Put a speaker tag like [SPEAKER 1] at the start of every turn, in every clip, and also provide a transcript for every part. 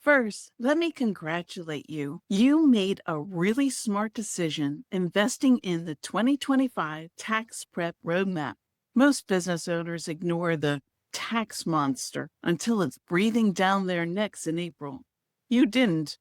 [SPEAKER 1] First, let me congratulate you. You made a really smart decision investing in the 2025 Tax Prep Roadmap. Most business owners ignore the tax monster until it's breathing down their necks in April. You didn't.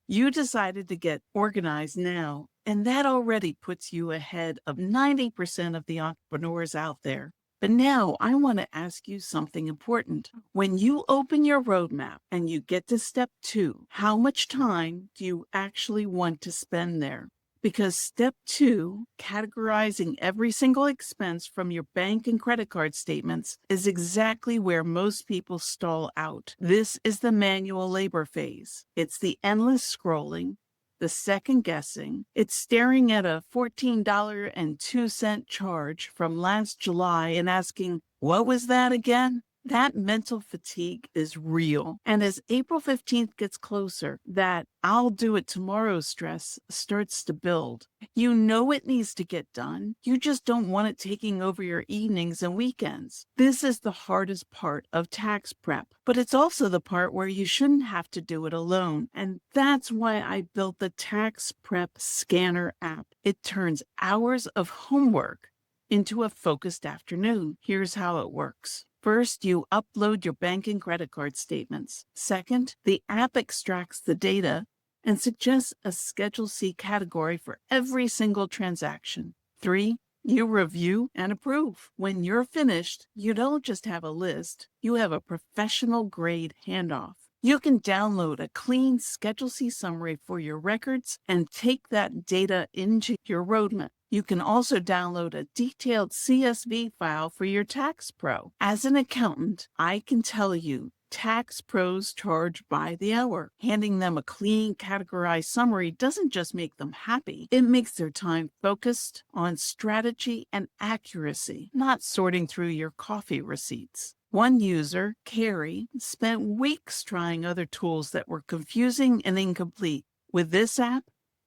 [SPEAKER 1] You decided to get organized now, and that already puts you ahead of 90% of the entrepreneurs out there. But now I want to ask you something important. When you open your roadmap and you get to step two, how much time do you actually want to spend there? Because step two, categorizing every single expense from your bank and credit card statements, is exactly where most people stall out. This is the manual labor phase. It's the endless scrolling, the second guessing. It's staring at a $14.02 charge from last July and asking, what was that again? That mental fatigue is real. And as April 15th gets closer, that I'll do it tomorrow stress starts to build. You know it needs to get done. You just don't want it taking over your evenings and weekends. This is the hardest part of tax prep, but it's also the part where you shouldn't have to do it alone. And that's why I built the Tax Prep Scanner app. It turns hours of homework into a focused afternoon. Here's how it works. First, you upload your bank and credit card statements. Second, the app extracts the data and suggests a Schedule C category for every single transaction. 3, you review and approve. When you're finished, you don't just have a list, you have a professional grade handoff. You can download a clean Schedule C summary for your records and take that data into your roadmap. You can also download a detailed CSV file for your tax pro. As an accountant, I can tell you, tax pros charge by the hour. Handing them a clean, categorized summary doesn't just make them happy, it makes their time focused on strategy and accuracy, not sorting through your coffee receipts. One user, Carrie, spent weeks trying other tools that were confusing and incomplete. With this app,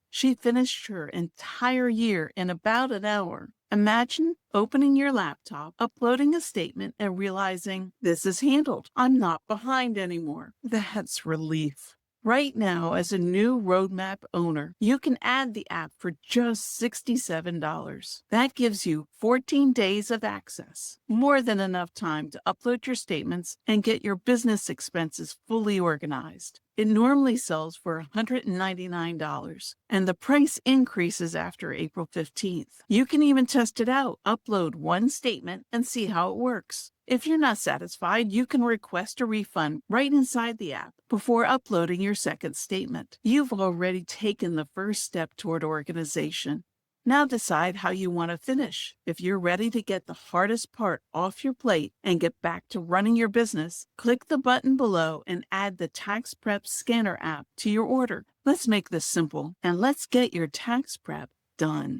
[SPEAKER 1] she finished her entire year in about an hour. Imagine opening your laptop, uploading a statement, and realizing this is handled. I'm not behind anymore. That's relief. Right now, as a new roadmap owner, you can add the app for just $67. That gives you 14 days of access, more than enough time to upload your statements and get your business expenses fully organized. It normally sells for $199, and the price increases after April 15th. You can even test it out. Upload one statement and see how it works. If you're not satisfied, you can request a refund right inside the app before uploading your second statement. You've already taken the first step toward organization. Now decide how you want to finish. If you're ready to get the hardest part off your plate and get back to running your business, click the button below and add the Tax Prep Scanner app to your order. Let's make this simple and let's get your tax prep done.